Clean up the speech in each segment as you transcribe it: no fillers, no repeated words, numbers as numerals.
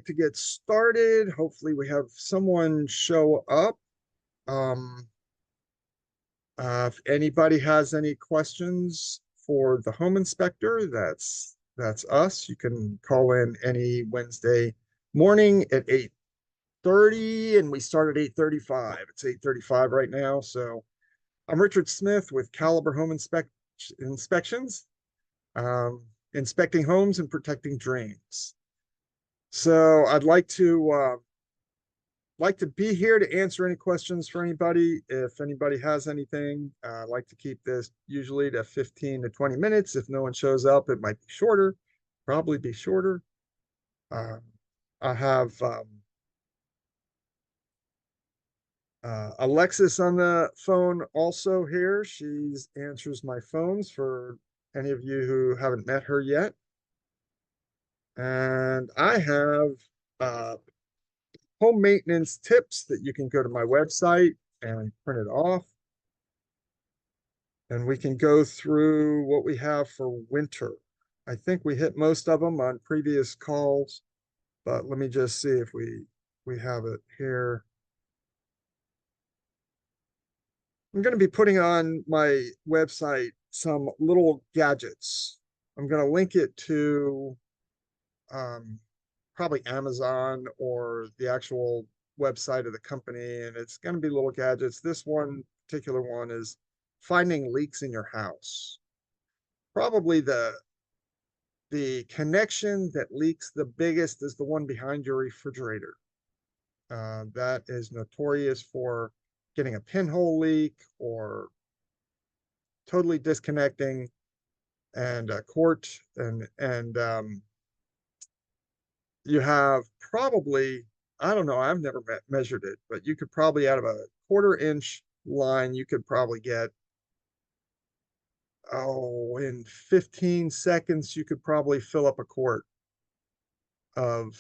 like to get started. Hopefully we have someone show up. Um, if anybody has any questions for the home inspector, that's us. You can call in any Wednesday morning at 8:30, and we start at 8:35. It's 8:35 right now. So I'm Richard Smith with Calibre Home Inspections, um, inspecting homes and protecting dreams. So I'd like to be here to answer any questions for anybody. If anybody has anything, I'd like to keep this usually to 15 to 20 minutes. If no one shows up, it might be shorter, probably be shorter. Um, I have Alexis on the phone also here. She's answers my phones for any of you who haven't met her yet. And I have uh, home maintenance tips that you can go to my website and print it off. And we can go through what we have for winter. I think we hit most of them on previous calls, but let me just see if we have it here. I'm going to be putting on my website some little gadgets. I'm going to link it to probably Amazon or the actual website of the company, and it's going to be little gadgets. This one particular one is finding leaks in your house. Probably the connection that leaks the biggest is the one behind your refrigerator. That is notorious for getting a pinhole leak or totally disconnecting and a cord, and you have probably, I don't know, I've never measured it, but you could probably, out of a 1/4 inch line, you could probably get, in 15 seconds, you could probably fill up a quart of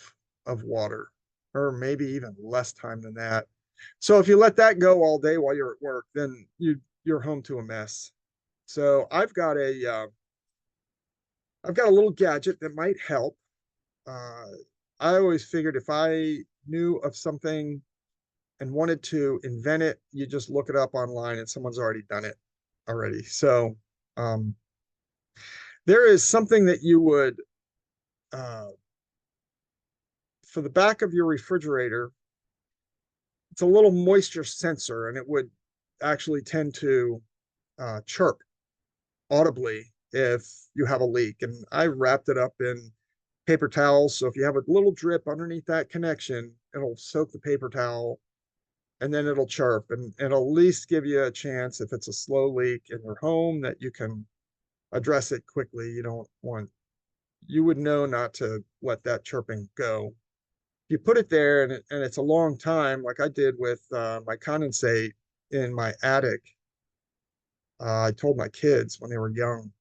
water, or maybe even less time than that. So if you let that go all day while you're at work, then you're home to a mess. So I've got a little gadget that might help. Uh, I always figured if I knew of something and wanted to invent it, you just look it up online and someone's already done it already. So um, there is something that you would, uh, for the back of your refrigerator, it's a little moisture sensor, and it would actually tend to chirp audibly if you have a leak. And I wrapped it up in paper towels. So if you have a little drip underneath that connection, it'll soak the paper towel and then it'll chirp, and it'll at least give you a chance if it's a slow leak in your home that you can address it quickly. You would know not to let that chirping go. You put it there and it's a long time, like I did with my condensate in my attic. I told my kids when they were young,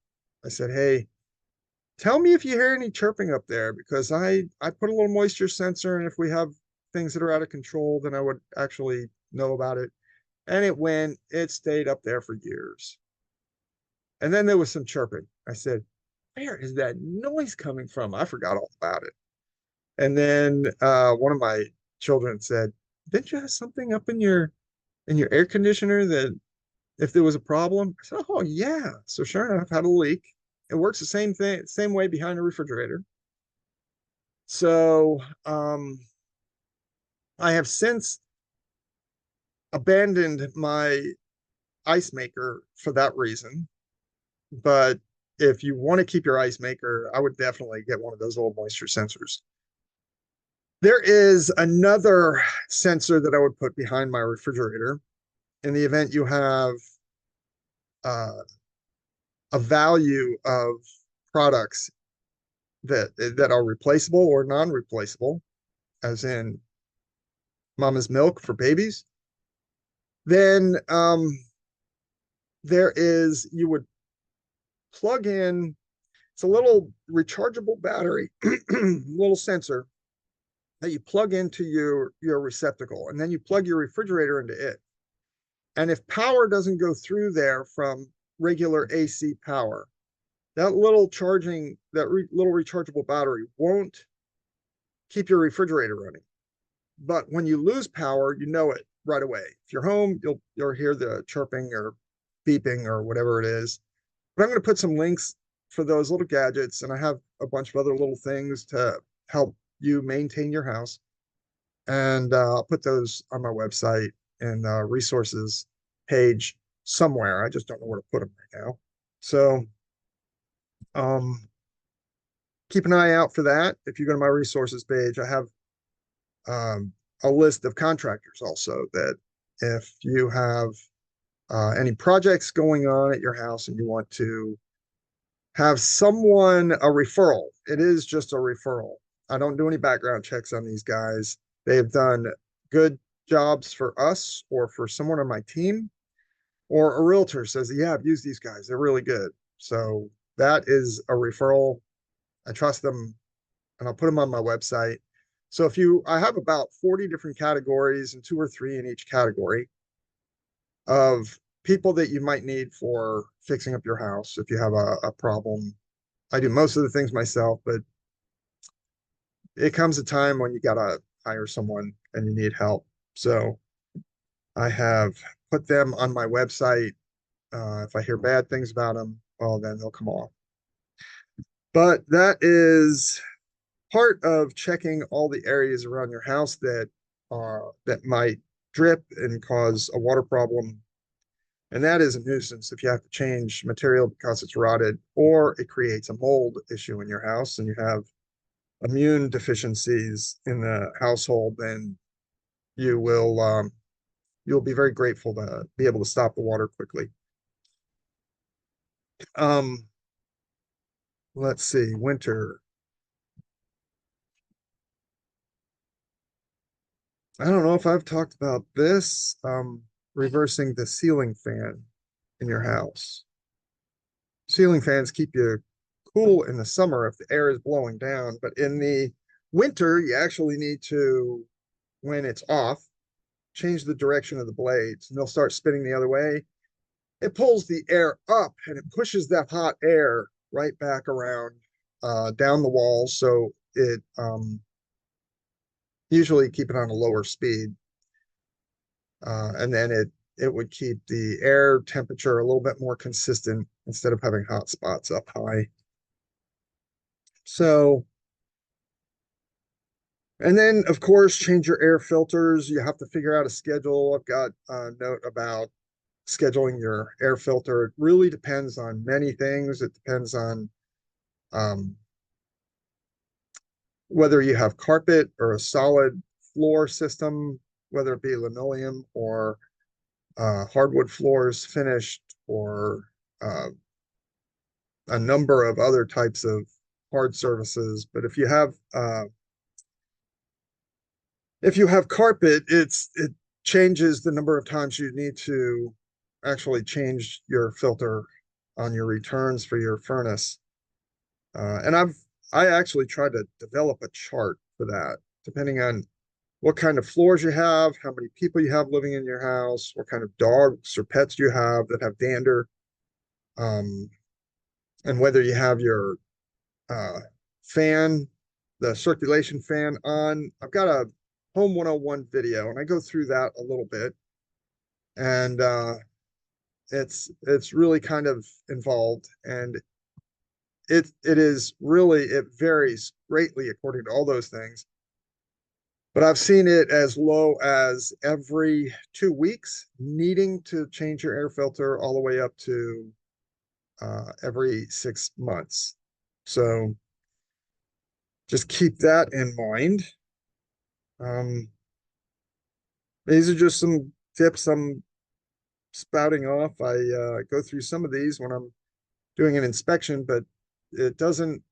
I said, hey, tell me if you hear any chirping up there, because I put a little moisture sensor, and if we have things that are out of control, then I would actually know about it. And it stayed up there for years. And then there was some chirping. I said, where is that noise coming from? I forgot all about it. And then one of my children said, didn't you have something up in your air conditioner that if there was a problem? I said, oh yeah. So sure enough, had a leak. It works the same way behind a refrigerator. So I have since abandoned my ice maker for that reason. But if you want to keep your ice maker, I would definitely get one of those little moisture sensors. There is another sensor that I would put behind my refrigerator in the event you have uh, a value of products that are replaceable or non-replaceable, as in mama's milk for babies. Then you would plug in, it's a little rechargeable battery, little sensor that you plug into your receptacle, and then you plug your refrigerator into it. And if power doesn't go through there from regular AC power, that little rechargeable battery won't keep your refrigerator running. But when you lose power, you know it right away. If you're home, you'll hear the chirping or beeping or whatever it is. But I'm going to put some links for those little gadgets, and I have a bunch of other little things to help you maintain your house. And I'll put those on my website and resources page somewhere. I just don't know where to put them right now. So um, keep an eye out for that. If you go to my resources page, I have um, a list of contractors also that if you have any projects going on at your house and you want to have someone, a referral, it is just a referral. I don't do any background checks on these guys. They've done good jobs for us or for someone on my team, or a realtor says, yeah, I've used these guys. They're really good. So that is a referral. I trust them, and I'll put them on my website. So I have about 40 different categories and two or three in each category of people that you might need for fixing up your house if you have a problem. I do most of the things myself, but it comes a time when you gotta hire someone and you need help. So I have put them on my website. If I hear bad things about them, well, then they'll come off. But that is part of checking all the areas around your house that might drip and cause a water problem. And that is a nuisance if you have to change material because it's rotted, or it creates a mold issue in your house and you have immune deficiencies in the household, then you will you'll be very grateful to be able to stop the water quickly. Um, let's see, winter. I don't know if I've talked about this, reversing the ceiling fan in your house. Ceiling fans keep you cool in the summer if the air is blowing down, but in the winter, you actually need to, when it's off, change the direction of the blades and they'll start spinning the other way. It pulls the air up and it pushes that hot air right back around down the walls. So it usually keep it on a lower speed. And then it would keep the air temperature a little bit more consistent instead of having hot spots up high. So, and then of course, change your air filters. You have to figure out a schedule. I've got a note about scheduling your air filter. It really depends on many things. It depends on um, whether you have carpet or a solid floor system, whether it be linoleum or hardwood floors finished, or uh, a number of other types of hard surfaces. But if you have carpet, it changes the number of times you need to actually change your filter on your returns for your furnace. And I actually tried to develop a chart for that, depending on what kind of floors you have, how many people you have living in your house, what kind of dogs or pets you have that have dander, um, and whether you have your uh, fan, the circulation fan on. I've got a Home 101 video, and I go through that a little bit, and it's really kind of involved, and it varies greatly according to all those things. But I've seen it as low as every 2 weeks, needing to change your air filter, all the way up to every 6 months. So just keep that in mind. Um, these are just some tips I'm spouting off. I go through some of these when I'm doing an inspection, but it doesn't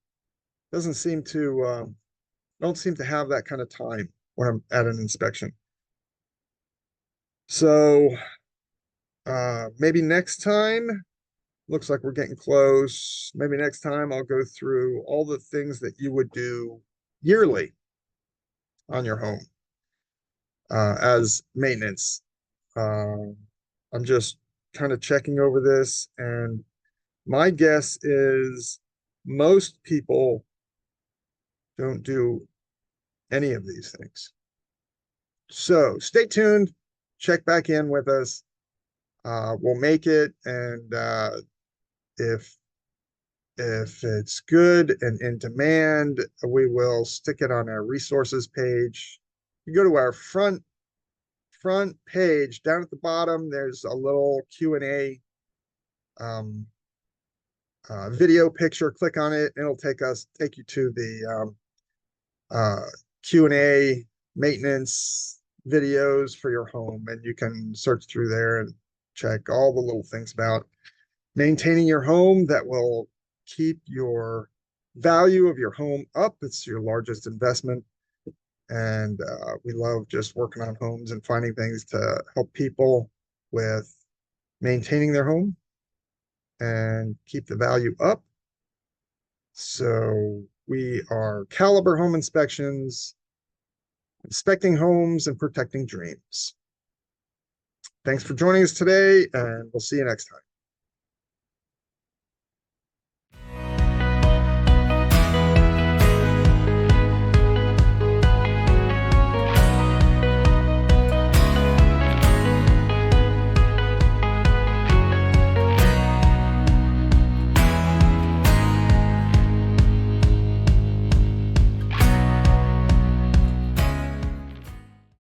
seem to don't seem to have that kind of time when I'm at an inspection. So maybe next time, looks like we're getting close. Maybe next time I'll go through all the things that you would do yearly on your home as maintenance. I'm just kind of checking over this, and my guess is most people don't do any of these things. So stay tuned, check back in with us. We'll make it, and if it's good and in demand, we will stick it on our resources page. You go to our front page. Down at the bottom, there's a little Q&A um, video picture. Click on it, and it'll take you to the Q&A maintenance videos for your home, and you can search through there and check all the little things about maintaining your home that will keep your value of your home up. It's your largest investment, and we love just working on homes and finding things to help people with maintaining their home and keep the value up. So we are Calibre Home Inspections, inspecting homes and protecting dreams. Thanks for joining us today, and we'll see you next time.